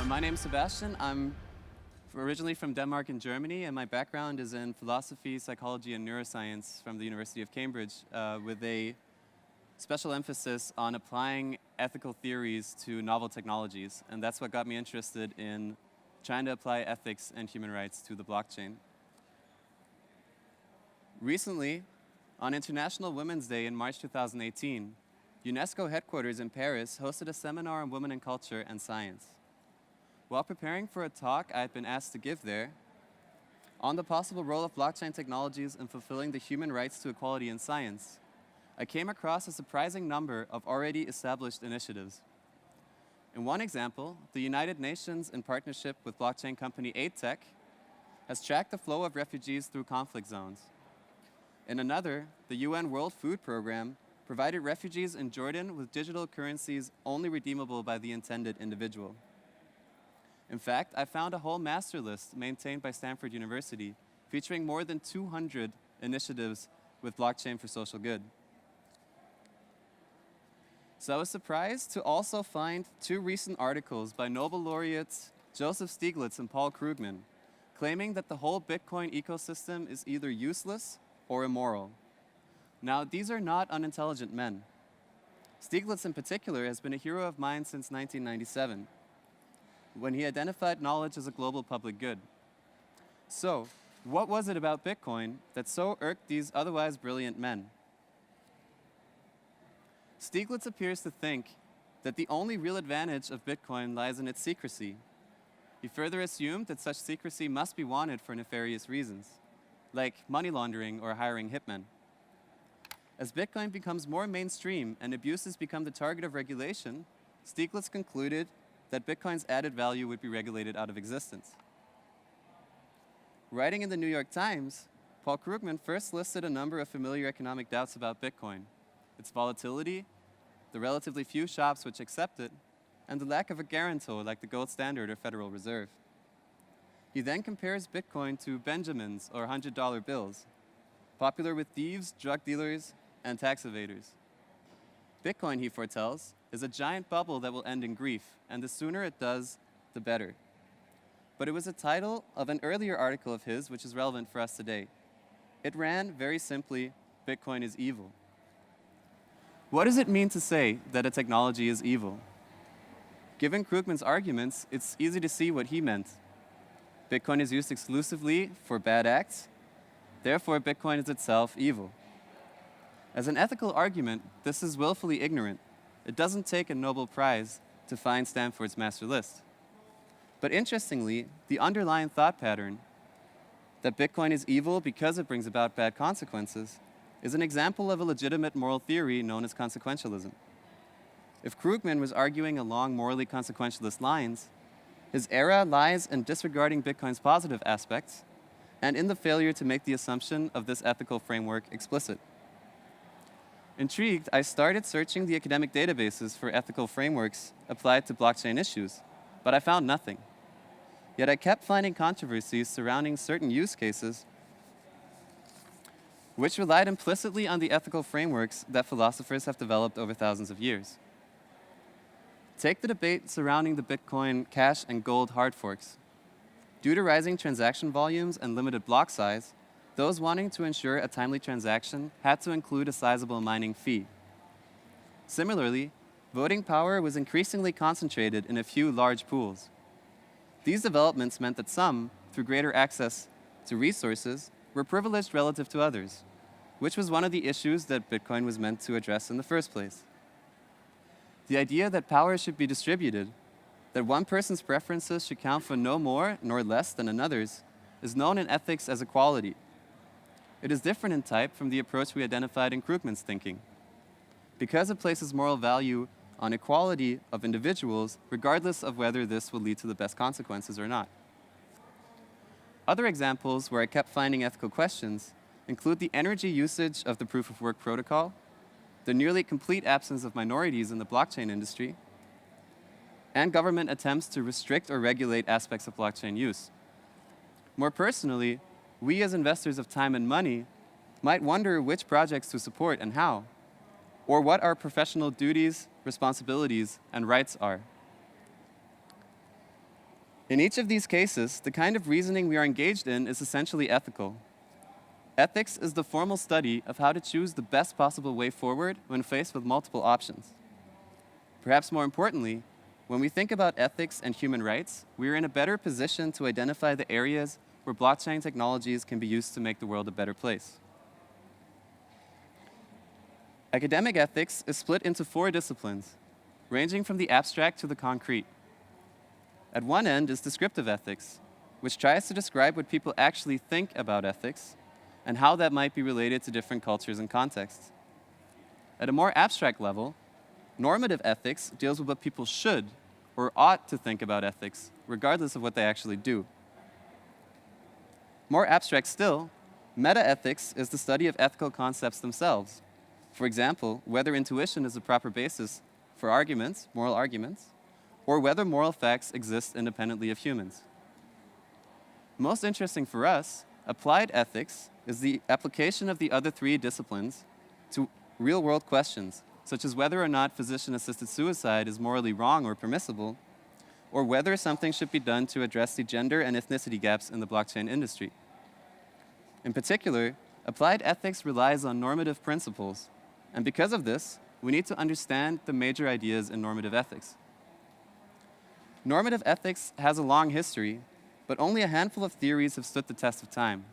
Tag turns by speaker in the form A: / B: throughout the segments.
A: My name's Sebastian. I'm originally from Denmark and Germany, and my background is in philosophy, psychology, and neuroscience from the University of Cambridge, with a special emphasis on applying ethical theories to novel technologies. And that's what got me interested in trying to apply ethics and human rights to the blockchain. Recently, on International Women's Day in March 2018, UNESCO headquarters in Paris hosted a seminar on women and culture and science. While preparing for a talk I had been asked to give there on the possible role of blockchain technologies in fulfilling the human rights to equality in science, I came across a surprising number of already established initiatives. In one example, the United Nations, in partnership with blockchain company AidTech, has tracked the flow of refugees through conflict zones. In another, the UN World Food Programme provided refugees in Jordan with digital currencies only redeemable by the intended individual. In fact, I found a whole master list maintained by Stanford University featuring more than 200 initiatives with blockchain for social good. So I was surprised to also find two recent articles by Nobel laureates Joseph Stiglitz and Paul Krugman claiming that the whole Bitcoin ecosystem is either useless or immoral. Now, these are not unintelligent men. Stiglitz in particular has been a hero of mine since 1997, when he identified knowledge as a global public good. So, what was it about Bitcoin that so irked these otherwise brilliant men? Stiglitz appears to think that the only real advantage of Bitcoin lies in its secrecy. He further assumed that such secrecy must be wanted for nefarious reasons, like money laundering or hiring hitmen. As Bitcoin becomes more mainstream and abuses become the target of regulation, Stiglitz concluded that Bitcoin's added value would be regulated out of existence. Writing in the New York Times, Paul Krugman first listed a number of familiar economic doubts about Bitcoin: its volatility, the relatively few shops which accept it, and the lack of a guarantor like the gold standard or Federal Reserve. He then compares Bitcoin to Benjamins or $100 bills, popular with thieves, drug dealers, and tax evaders. Bitcoin, he foretells, is a giant bubble that will end in grief, and the sooner it does, the better. But it was a title of an earlier article of his which is relevant for us today. It ran very simply, "Bitcoin is evil." What does it mean to say that a technology is evil? Given Krugman's arguments, it's easy to see what he meant. Bitcoin is used exclusively for bad acts, therefore Bitcoin is itself evil. As an ethical argument, this is willfully ignorant. It doesn't take a Nobel Prize to find Stanford's master list. But interestingly, the underlying thought pattern that Bitcoin is evil because it brings about bad consequences is an example of a legitimate moral theory known as consequentialism. If Krugman was arguing along morally consequentialist lines, his error lies in disregarding Bitcoin's positive aspects and in the failure to make the assumption of this ethical framework explicit. Intrigued, I started searching the academic databases for ethical frameworks applied to blockchain issues, but I found nothing. Yet I kept finding controversies surrounding certain use cases which relied implicitly on the ethical frameworks that philosophers have developed over thousands of years. Take the debate surrounding the Bitcoin Cash and Gold hard forks. Due to rising transaction volumes and limited block size, those wanting to ensure a timely transaction had to include a sizable mining fee. Similarly, voting power was increasingly concentrated in a few large pools. These developments meant that some, through greater access to resources, were privileged relative to others, which was one of the issues that Bitcoin was meant to address in the first place. The idea that power should be distributed, that one person's preferences should count for no more nor less than another's, is known in ethics as equality. It is different in type from the approach we identified in Krugman's thinking, because it places moral value on equality of individuals, regardless of whether this will lead to the best consequences or not. Other examples where I kept finding ethical questions include the energy usage of the proof-of-work protocol, the nearly complete absence of minorities in the blockchain industry, and government attempts to restrict or regulate aspects of blockchain use. More personally, we as investors of time and money might wonder which projects to support and how, or what our professional duties, responsibilities, and rights are. In each of these cases, the kind of reasoning we are engaged in is essentially ethical. Ethics is the formal study of how to choose the best possible way forward when faced with multiple options. Perhaps more importantly, when we think about ethics and human rights, we are in a better position to identify the areas where blockchain technologies can be used to make the world a better place. Academic ethics is split into 4 disciplines, ranging from the abstract to the concrete. At one end is descriptive ethics, which tries to describe what people actually think about ethics and how that might be related to different cultures and contexts. At a more abstract level, normative ethics deals with what people should or ought to think about ethics, regardless of what they actually do. More abstract still, meta-ethics is the study of ethical concepts themselves. For example, whether intuition is a proper basis for arguments, moral arguments, or whether moral facts exist independently of humans. Most interesting for us, applied ethics is the application of the other 3 disciplines to real-world questions, such as whether or not physician-assisted suicide is morally wrong or permissible, or whether something should be done to address the gender and ethnicity gaps in the blockchain industry. In particular, applied ethics relies on normative principles, and because of this, we need to understand the major ideas in normative ethics. Normative ethics has a long history, but only a handful of theories have stood the test of time.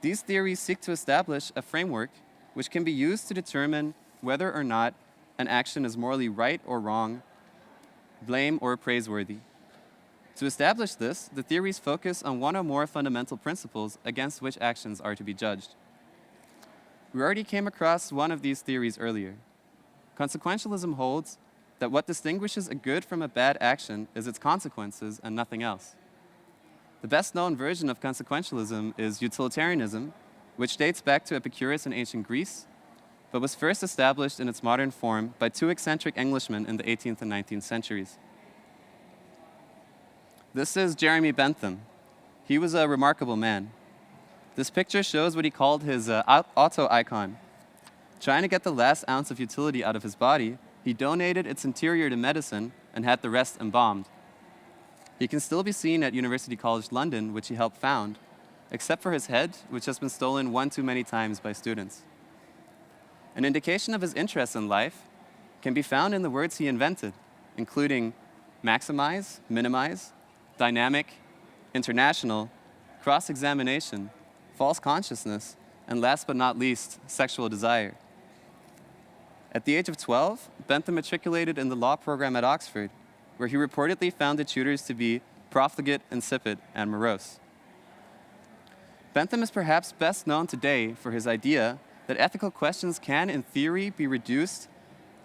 A: These theories seek to establish a framework which can be used to determine whether or not an action is morally right or wrong, blame or praiseworthy. To establish this, the theories focus on one or more fundamental principles against which actions are to be judged. We already came across one of these theories earlier. Consequentialism holds that what distinguishes a good from a bad action is its consequences and nothing else. The best-known version of consequentialism is utilitarianism, which dates back to Epicurus in ancient Greece, but was first established in its modern form by 2 eccentric Englishmen in the 18th and 19th centuries. This is Jeremy Bentham. He was a remarkable man. This picture shows what he called his auto-icon. Trying to get the last ounce of utility out of his body, he donated its interior to medicine and had the rest embalmed. He can still be seen at University College London, which he helped found, except for his head, which has been stolen 1 too many times by students. An indication of his interest in life can be found in the words he invented, including maximize, minimize, dynamic, international, cross-examination, false consciousness, and last but not least, sexual desire. At the age of 12, Bentham matriculated in the law program at Oxford, where he reportedly found the tutors to be profligate, insipid, and morose. Bentham is perhaps best known today for his idea that ethical questions can, in theory, be reduced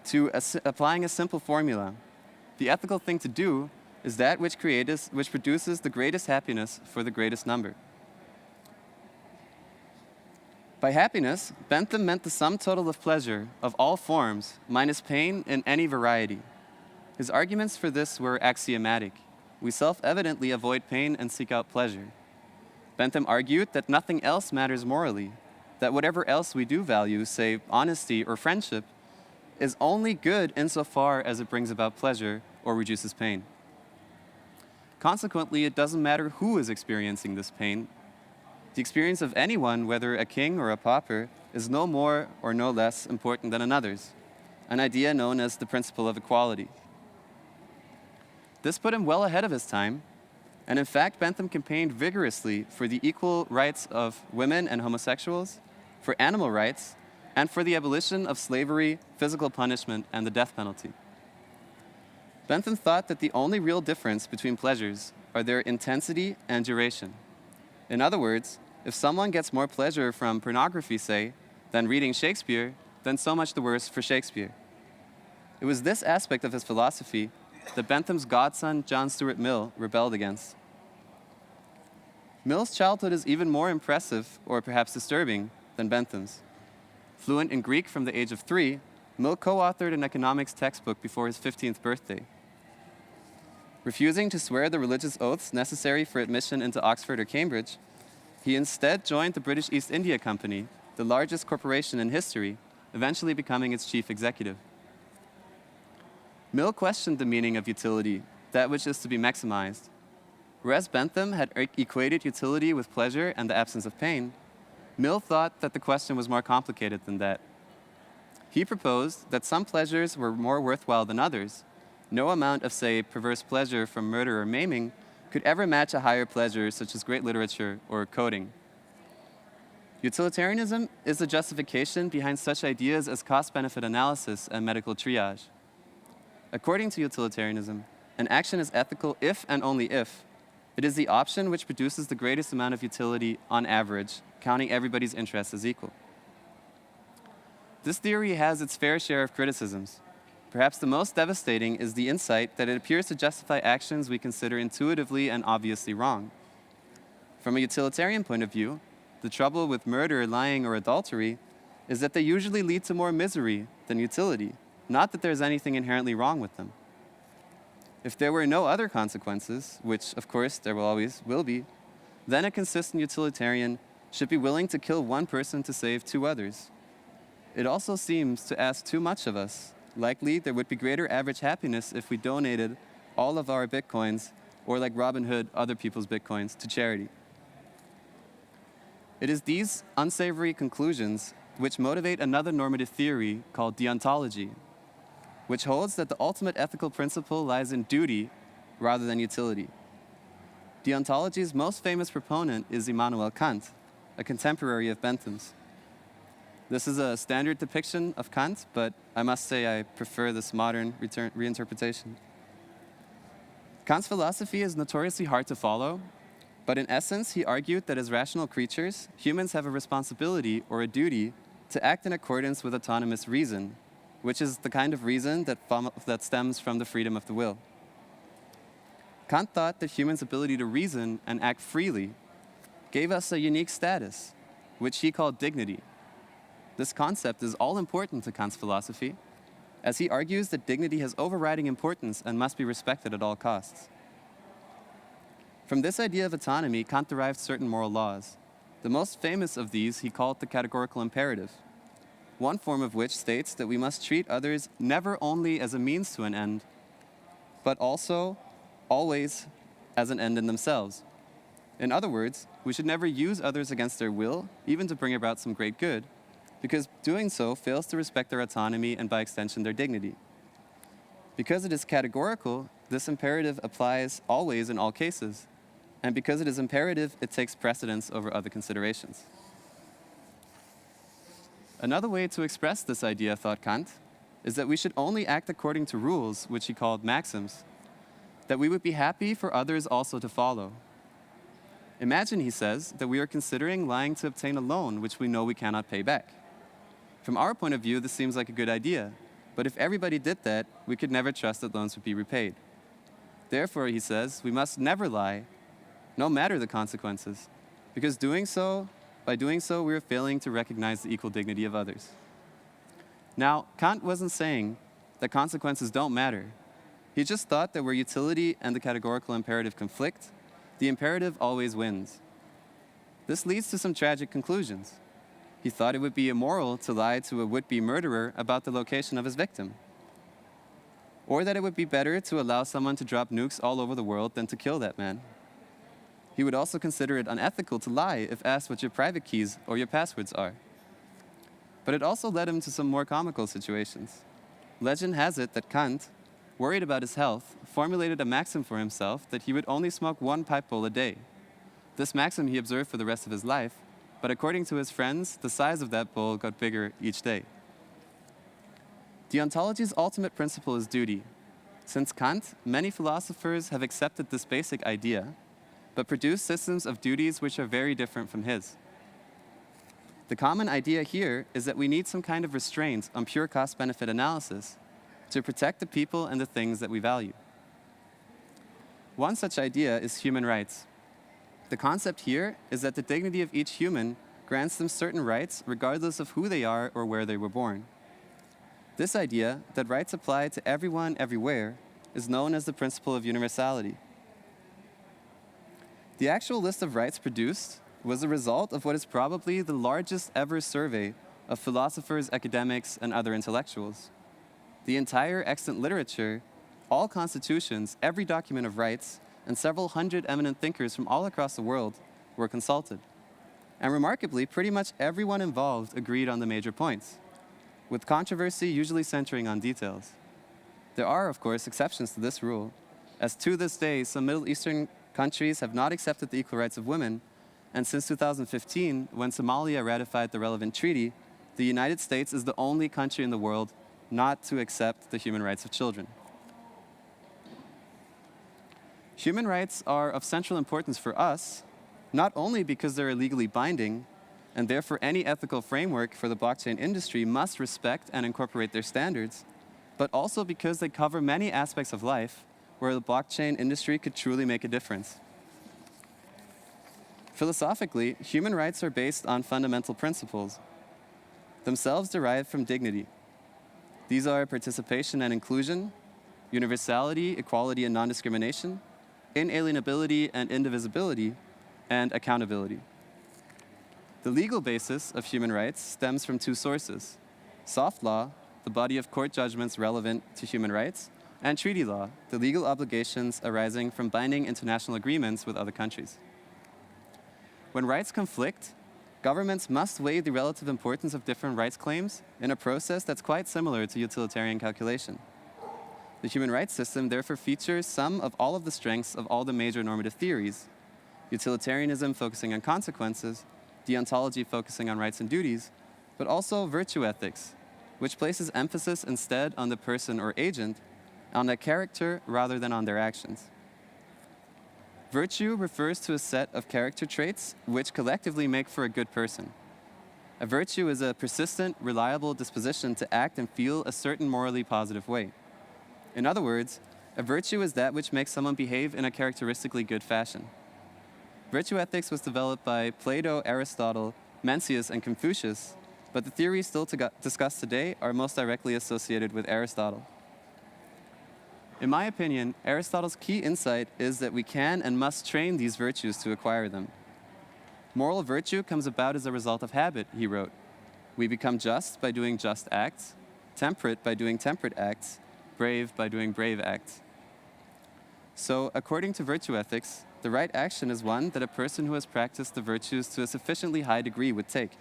A: to applying a simple formula. The ethical thing to do is that which produces the greatest happiness for the greatest number. By happiness, Bentham meant the sum total of pleasure of all forms minus pain in any variety. His arguments for this were axiomatic. We self-evidently avoid pain and seek out pleasure. Bentham argued that nothing else matters morally, that whatever else we do value, say honesty or friendship, is only good insofar as it brings about pleasure or reduces pain. Consequently, it doesn't matter who is experiencing this pain. The experience of anyone, whether a king or a pauper, is no more or no less important than another's, an idea known as the principle of equality. This put him well ahead of his time, and in fact, Bentham campaigned vigorously for the equal rights of women and homosexuals, for animal rights, and for the abolition of slavery, physical punishment, and the death penalty. Bentham thought that the only real difference between pleasures are their intensity and duration. In other words, if someone gets more pleasure from pornography, say, than reading Shakespeare, then so much the worse for Shakespeare. It was this aspect of his philosophy that Bentham's godson, John Stuart Mill, rebelled against. Mill's childhood is even more impressive, or perhaps disturbing, than Bentham's. Fluent in Greek from the age of 3, Mill co-authored an economics textbook before his 15th birthday. Refusing to swear the religious oaths necessary for admission into Oxford or Cambridge, he instead joined the British East India Company, the largest corporation in history, eventually becoming its chief executive. Mill questioned the meaning of utility, that which is to be maximized. Whereas Bentham had equated utility with pleasure and the absence of pain, Mill thought that the question was more complicated than that. He proposed that some pleasures were more worthwhile than others. No amount of, say, perverse pleasure from murder or maiming could ever match a higher pleasure such as great literature or coding. Utilitarianism is the justification behind such ideas as cost-benefit analysis and medical triage. According to utilitarianism, an action is ethical if and only if it is the option which produces the greatest amount of utility on average, counting everybody's interests as equal. This theory has its fair share of criticisms. Perhaps the most devastating is the insight that it appears to justify actions we consider intuitively and obviously wrong. From a utilitarian point of view, the trouble with murder, lying, or adultery is that they usually lead to more misery than utility, not that there's anything inherently wrong with them. If there were no other consequences, which of course there will be, then a consistent utilitarian should be willing to kill one person to save two others. It also seems to ask too much of us. Likely, there would be greater average happiness if we donated all of our bitcoins, or like Robin Hood, other people's bitcoins, to charity. It is these unsavory conclusions which motivate another normative theory called deontology, which holds that the ultimate ethical principle lies in duty rather than utility. Deontology's most famous proponent is Immanuel Kant, a contemporary of Bentham's. This is a standard depiction of Kant, but I must say I prefer this modern reinterpretation. Kant's philosophy is notoriously hard to follow, but in essence, he argued that as rational creatures, humans have a responsibility or a duty to act in accordance with autonomous reason, which is the kind of reason that stems from the freedom of the will. Kant thought that humans' ability to reason and act freely gave us a unique status, which he called dignity. This concept is all important to Kant's philosophy, as he argues that dignity has overriding importance and must be respected at all costs. From this idea of autonomy, Kant derived certain moral laws. The most famous of these he called the categorical imperative, one form of which states that we must treat others never only as a means to an end, but also always as an end in themselves. In other words, we should never use others against their will, even to bring about some great good, because doing so fails to respect their autonomy and by extension their dignity. Because it is categorical, this imperative applies always in all cases, and because it is imperative, it takes precedence over other considerations. Another way to express this idea, thought Kant, is that we should only act according to rules, which he called maxims, that we would be happy for others also to follow. Imagine, he says, that we are considering lying to obtain a loan which we know we cannot pay back. From our point of view, this seems like a good idea, but if everybody did that, we could never trust that loans would be repaid. Therefore, he says, we must never lie, no matter the consequences, because by doing so, we are failing to recognize the equal dignity of others. Now, Kant wasn't saying that consequences don't matter. He just thought that where utility and the categorical imperative conflict, the imperative always wins. This leads to some tragic conclusions. He thought it would be immoral to lie to a would-be murderer about the location of his victim, or that it would be better to allow someone to drop nukes all over the world than to kill that man. He would also consider it unethical to lie if asked what your private keys or your passwords are. But it also led him to some more comical situations. Legend has it that Kant, worried about his health, formulated a maxim for himself that he would only smoke one pipe bowl a day. This maxim he observed for the rest of his life, but according to his friends, the size of that bowl got bigger each day. Deontology's ultimate principle is duty. Since Kant, many philosophers have accepted this basic idea, but produced systems of duties which are very different from his. The common idea here is that we need some kind of restraint on pure cost-benefit analysis to protect the people and the things that we value. One such idea is human rights. The concept here is that the dignity of each human grants them certain rights regardless of who they are or where they were born. This idea, that rights apply to everyone everywhere, is known as the principle of universality. The actual list of rights produced was the result of what is probably the largest ever survey of philosophers, academics, and other intellectuals. The entire extant literature, all constitutions, every document of rights, and several hundred eminent thinkers from all across the world were consulted. And remarkably, pretty much everyone involved agreed on the major points, with controversy usually centering on details. There are, of course, exceptions to this rule, as to this day, some Middle Eastern countries have not accepted the equal rights of women, and since 2015, when Somalia ratified the relevant treaty, the United States is the only country in the world not to accept the human rights of children. Human rights are of central importance for us, not only because they're legally binding, and therefore any ethical framework for the blockchain industry must respect and incorporate their standards, but also because they cover many aspects of life where the blockchain industry could truly make a difference. Philosophically, human rights are based on fundamental principles, themselves derived from dignity. These are participation and inclusion, universality, equality and non-discrimination, inalienability and indivisibility, and accountability. The legal basis of human rights stems from two sources: soft law, the body of court judgments relevant to human rights, and treaty law, the legal obligations arising from binding international agreements with other countries. When rights conflict, governments must weigh the relative importance of different rights claims in a process that's quite similar to utilitarian calculation. The human rights system therefore features some of all of the strengths of all the major normative theories: utilitarianism focusing on consequences, deontology focusing on rights and duties, but also virtue ethics, which places emphasis instead on the person or agent, on their character rather than on their actions. Virtue refers to a set of character traits which collectively make for a good person. A virtue is a persistent, reliable disposition to act and feel a certain morally positive way. In other words, a virtue is that which makes someone behave in a characteristically good fashion. Virtue ethics was developed by Plato, Aristotle, Mencius, and Confucius, but the theories still discussed today are most directly associated with Aristotle. In my opinion, Aristotle's key insight is that we can and must train these virtues to acquire them. Moral virtue comes about as a result of habit, he wrote. We become just by doing just acts, temperate by doing temperate acts, brave by doing brave acts. So, according to virtue ethics, the right action is one that a person who has practiced the virtues to a sufficiently high degree would take.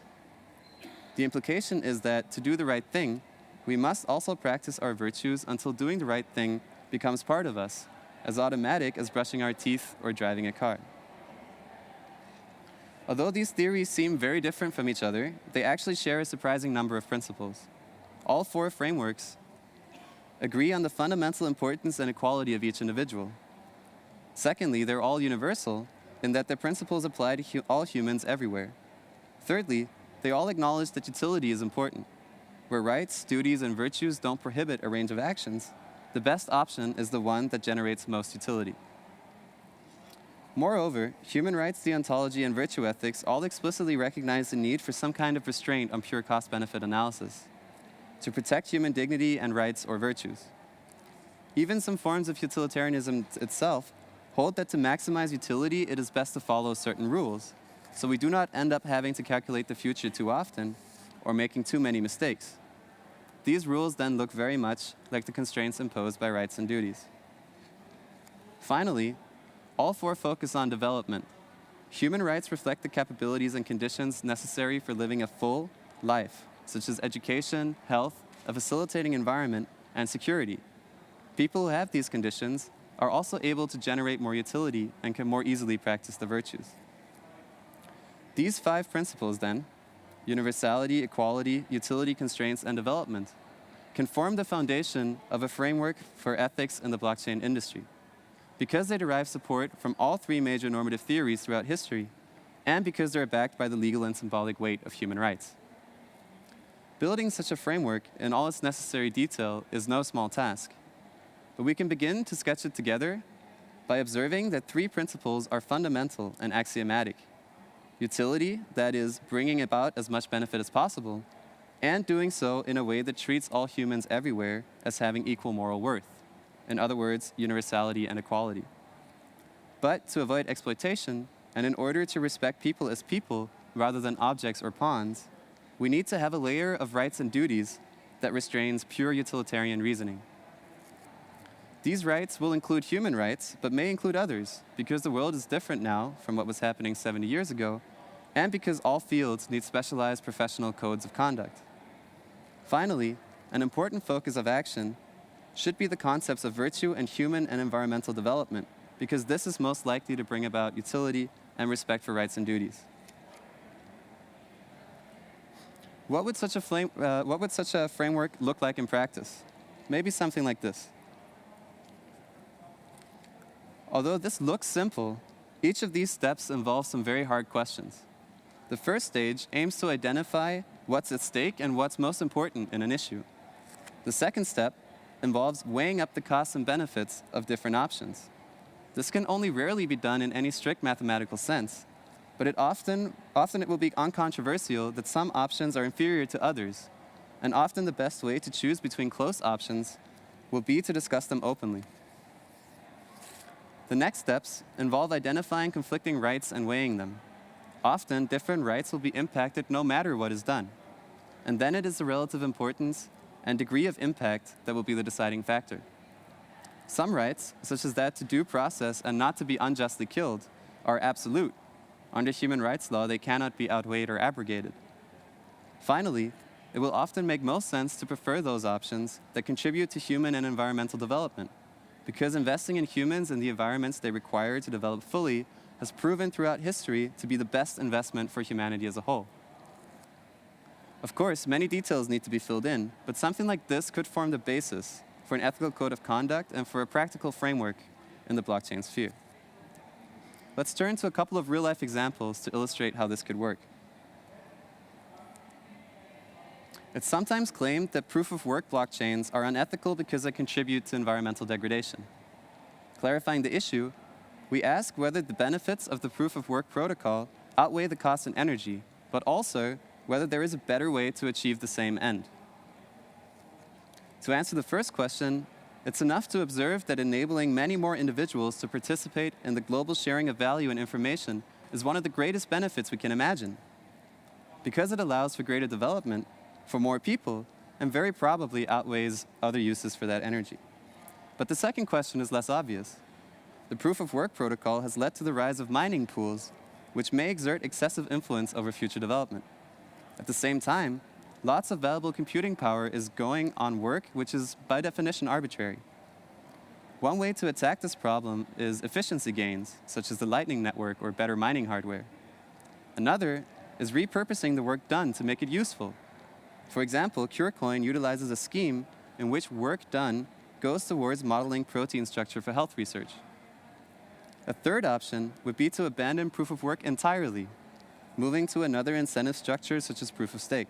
A: The implication is that to do the right thing, we must also practice our virtues until doing the right thing becomes part of us, as automatic as brushing our teeth or driving a car. Although these theories seem very different from each other, they actually share a surprising number of principles. All four frameworks agree on the fundamental importance and equality of each individual. Secondly, they're all universal in that their principles apply to all humans everywhere. Thirdly, they all acknowledge that utility is important. Where rights, duties, and virtues don't prohibit a range of actions, the best option is the one that generates most utility. Moreover, human rights, deontology, and virtue ethics all explicitly recognize the need for some kind of restraint on pure cost-benefit analysis to protect human dignity and rights or virtues. Even some forms of utilitarianism itself hold that to maximize utility, it is best to follow certain rules, so we do not end up having to calculate the future too often or making too many mistakes. These rules then look very much like the constraints imposed by rights and duties. Finally, all four focus on development. Human rights reflect the capabilities and conditions necessary for living a full life, such as education, health, a facilitating environment, and security. People who have these conditions are also able to generate more utility and can more easily practice the virtues. These five principles, then, universality, equality, utility constraints, and development, can form the foundation of a framework for ethics in the blockchain industry, because they derive support from all three major normative theories throughout history, and because they're backed by the legal and symbolic weight of human rights. Building such a framework in all its necessary detail is no small task, but we can begin to sketch it together by observing that three principles are fundamental and axiomatic: utility, that is, bringing about as much benefit as possible, and doing so in a way that treats all humans everywhere as having equal moral worth. In other words, universality and equality. But to avoid exploitation, and in order to respect people as people rather than objects or pawns, we need to have a layer of rights and duties that restrains pure utilitarian reasoning. These rights will include human rights, but may include others, because the world is different now from what was happening 70 years ago, and because all fields need specialized professional codes of conduct. Finally, an important focus of action should be the concepts of virtue and human and environmental development, because this is most likely to bring about utility and respect for rights and duties. What would such a framework look like in practice? Maybe something like this. Although this looks simple, each of these steps involves some very hard questions. The first stage aims to identify what's at stake and what's most important in an issue. The second step involves weighing up the costs and benefits of different options. This can only rarely be done in any strict mathematical sense, but often it will be uncontroversial that some options are inferior to others, and often the best way to choose between close options will be to discuss them openly. The next steps involve identifying conflicting rights and weighing them. Often, different rights will be impacted no matter what is done, and then it is the relative importance and degree of impact that will be the deciding factor. Some rights, such as that to due process and not to be unjustly killed, are absolute. Under human rights law, they cannot be outweighed or abrogated. Finally, it will often make most sense to prefer those options that contribute to human and environmental development, because investing in humans and the environments they require to develop fully has proven throughout history to be the best investment for humanity as a whole. Of course, many details need to be filled in, but something like this could form the basis for an ethical code of conduct and for a practical framework in the blockchain sphere. Let's turn to a couple of real-life examples to illustrate how this could work. It's sometimes claimed that proof-of-work blockchains are unethical because they contribute to environmental degradation. Clarifying the issue, we ask whether the benefits of the proof-of-work protocol outweigh the cost in energy, but also whether there is a better way to achieve the same end. To answer the first question, it's enough to observe that enabling many more individuals to participate in the global sharing of value and information is one of the greatest benefits we can imagine, because it allows for greater development for more people, and very probably outweighs other uses for that energy. But the second question is less obvious. The proof-of-work protocol has led to the rise of mining pools, which may exert excessive influence over future development. At the same time, lots of valuable computing power is going on work which is by definition arbitrary. One way to attack this problem is efficiency gains, such as the Lightning Network or better mining hardware. Another is repurposing the work done to make it useful. For example, CureCoin utilizes a scheme in which work done goes towards modeling protein structure for health research. A third option would be to abandon proof of work entirely, moving to another incentive structure such as proof of stake.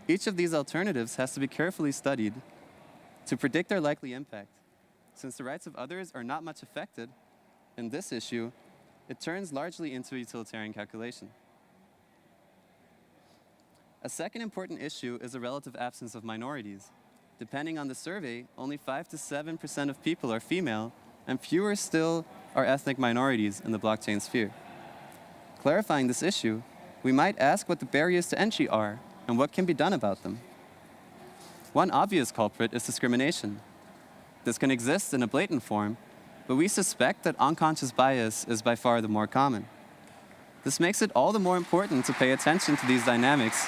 A: Each of these alternatives has to be carefully studied to predict their likely impact. Since the rights of others are not much affected in this issue, it turns largely into a utilitarian calculation. A second important issue is the relative absence of minorities. Depending on the survey, only 5 to 7% of people are female, and fewer still are ethnic minorities in the blockchain sphere. Clarifying this issue, we might ask what the barriers to entry are and what can be done about them. One obvious culprit is discrimination. This can exist in a blatant form, but we suspect that unconscious bias is by far the more common. This makes it all the more important to pay attention to these dynamics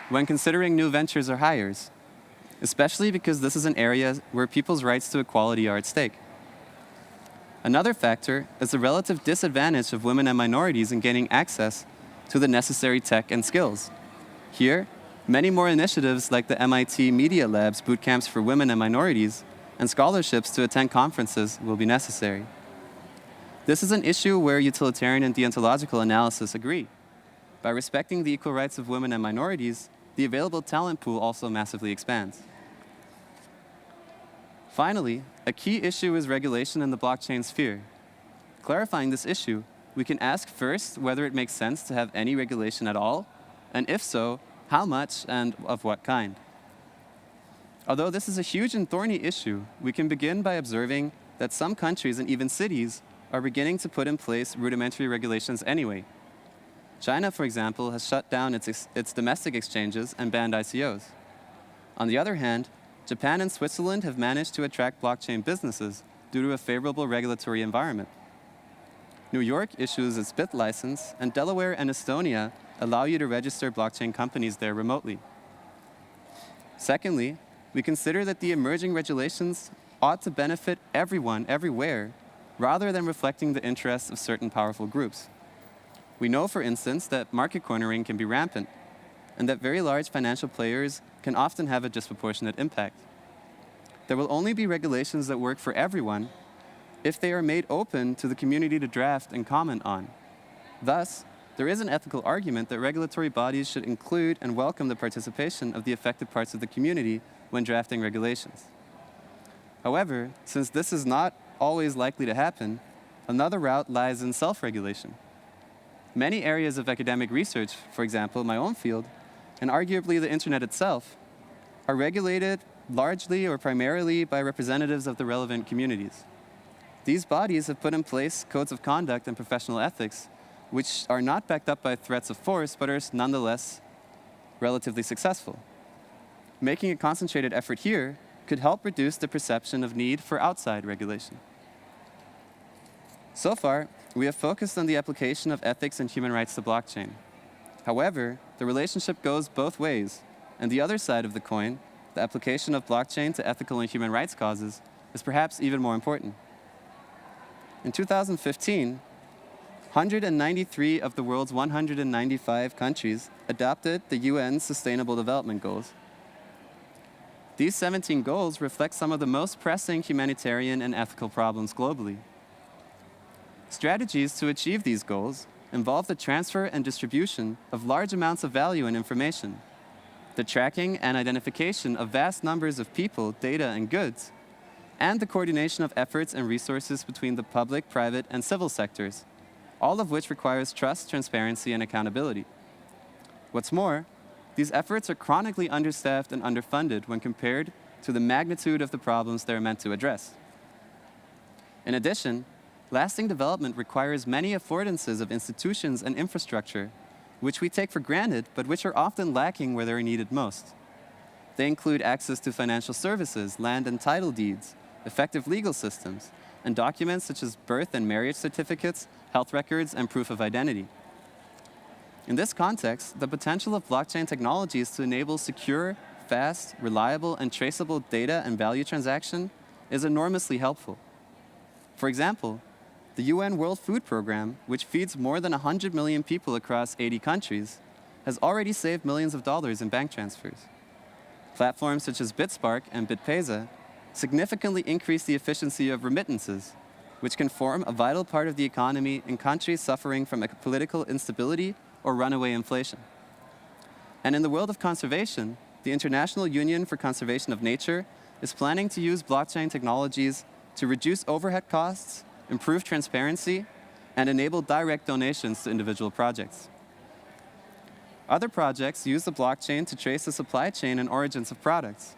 A: when considering new ventures or hires, especially because this is an area where people's rights to equality are at stake. Another factor is the relative disadvantage of women and minorities in gaining access to the necessary tech and skills. Here, many more initiatives like the MIT Media Lab's bootcamps for women and minorities and scholarships to attend conferences will be necessary. This is an issue where utilitarian and deontological analysis agree. By respecting the equal rights of women and minorities, the available talent pool also massively expands. Finally, a key issue is regulation in the blockchain sphere. Clarifying this issue, we can ask first whether it makes sense to have any regulation at all, and if so, how much and of what kind. Although this is a huge and thorny issue, we can begin by observing that some countries and even cities are beginning to put in place rudimentary regulations anyway. China, for example, has shut down its domestic exchanges and banned ICOs. On the other hand, Japan and Switzerland have managed to attract blockchain businesses due to a favorable regulatory environment. New York issues its BIT license, and Delaware and Estonia allow you to register blockchain companies there remotely. Secondly, we consider that the emerging regulations ought to benefit everyone, everywhere, rather than reflecting the interests of certain powerful groups. We know, for instance, that market cornering can be rampant, and that very large financial players can often have a disproportionate impact. There will only be regulations that work for everyone if they are made open to the community to draft and comment on. Thus, there is an ethical argument that regulatory bodies should include and welcome the participation of the affected parts of the community when drafting regulations. However, since this is not always likely to happen, another route lies in self-regulation. Many areas of academic research, for example, my own field, and arguably the internet itself, are regulated largely or primarily by representatives of the relevant communities. These bodies have put in place codes of conduct and professional ethics, which are not backed up by threats of force, but are nonetheless relatively successful. Making a concentrated effort here could help reduce the perception of need for outside regulation. So far, we have focused on the application of ethics and human rights to blockchain. However, the relationship goes both ways, and the other side of the coin, the application of blockchain to ethical and human rights causes, is perhaps even more important. In 2015, 193 of the world's 195 countries adopted the UN's Sustainable Development Goals. These 17 goals reflect some of the most pressing humanitarian and ethical problems globally. Strategies to achieve these goals involve the transfer and distribution of large amounts of value and information, the tracking and identification of vast numbers of people, data, and goods, and the coordination of efforts and resources between the public, private, and civil sectors, all of which requires trust, transparency, and accountability. What's more, these efforts are chronically understaffed and underfunded when compared to the magnitude of the problems they are meant to address. In addition, lasting development requires many affordances of institutions and infrastructure, which we take for granted, but which are often lacking where they are needed most. They include access to financial services, land and title deeds, effective legal systems, and documents such as birth and marriage certificates, health records, and proof of identity. In this context, the potential of blockchain technologies to enable secure, fast, reliable, and traceable data and value transaction is enormously helpful. For example, the UN World Food Program, which feeds more than 100 million people across 80 countries, has already saved millions of dollars in bank transfers. Platforms such as BitSpark and BitPesa significantly increase the efficiency of remittances, which can form a vital part of the economy in countries suffering from political instability or runaway inflation. And in the world of conservation, the International Union for Conservation of Nature is planning to use blockchain technologies to reduce overhead costs, improve transparency, and enable direct donations to individual projects. Other projects use the blockchain to trace the supply chain and origins of products.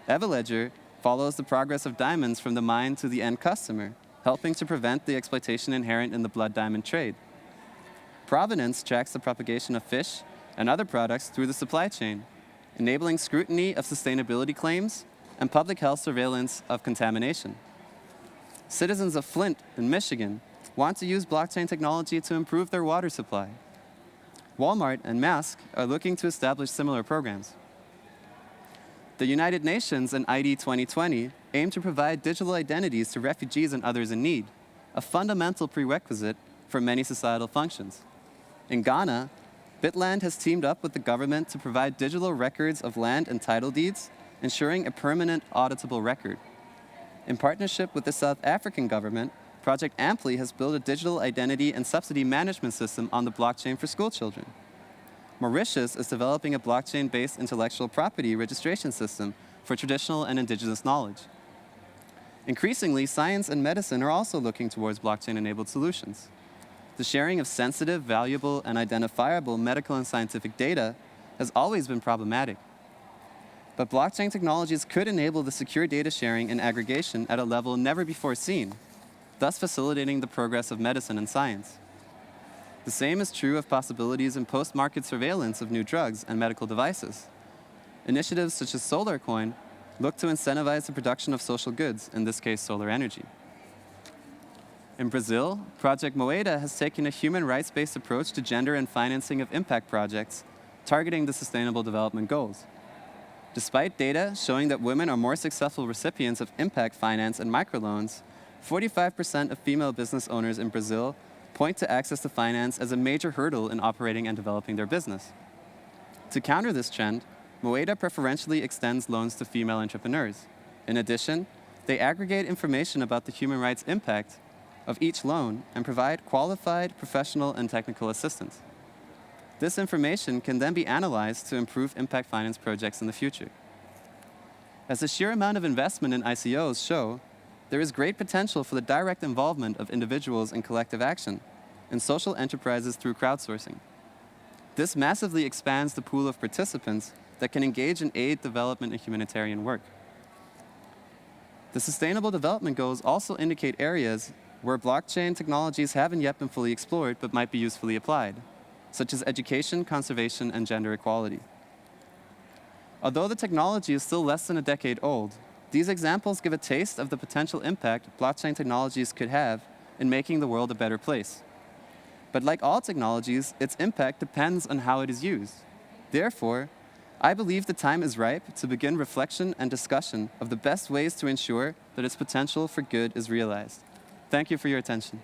A: Everledger follows the progress of diamonds from the mine to the end customer, helping to prevent the exploitation inherent in the blood diamond trade. Provenance tracks the propagation of fish and other products through the supply chain, enabling scrutiny of sustainability claims and public health surveillance of contamination. Citizens of Flint in Michigan want to use blockchain technology to improve their water supply. Walmart and Maersk are looking to establish similar programs. The United Nations and ID 2020 aim to provide digital identities to refugees and others in need, a fundamental prerequisite for many societal functions. In Ghana, Bitland has teamed up with the government to provide digital records of land and title deeds, ensuring a permanent auditable record. In partnership with the South African government, Project Ampli has built a digital identity and subsidy management system on the blockchain for school children. Mauritius is developing a blockchain-based intellectual property registration system for traditional and indigenous knowledge. Increasingly, science and medicine are also looking towards blockchain-enabled solutions. The sharing of sensitive, valuable, and identifiable medical and scientific data has always been problematic. But blockchain technologies could enable the secure data sharing and aggregation at a level never before seen, thus facilitating the progress of medicine and science. The same is true of possibilities in post-market surveillance of new drugs and medical devices. Initiatives such as SolarCoin look to incentivize the production of social goods, in this case solar energy. In Brazil, Project Moeda has taken a human rights-based approach to gender and financing of impact projects, targeting the Sustainable Development Goals. Despite data showing that women are more successful recipients of impact finance and microloans, 45% of female business owners in Brazil point to access to finance as a major hurdle in operating and developing their business. To counter this trend, Moeda preferentially extends loans to female entrepreneurs. In addition, they aggregate information about the human rights impact of each loan and provide qualified professional and technical assistance. This information can then be analyzed to improve impact finance projects in the future. As the sheer amount of investment in ICOs show, there is great potential for the direct involvement of individuals in collective action in social enterprises through crowdsourcing. This massively expands the pool of participants that can engage in aid, development, and humanitarian work. The Sustainable Development Goals also indicate areas where blockchain technologies haven't yet been fully explored but might be usefully applied, such as education, conservation, and gender equality. Although the technology is still less than a decade old, these examples give a taste of the potential impact blockchain technologies could have in making the world a better place. But like all technologies, its impact depends on how it is used. Therefore, I believe the time is ripe to begin reflection and discussion of the best ways to ensure that its potential for good is realized. Thank you for your attention.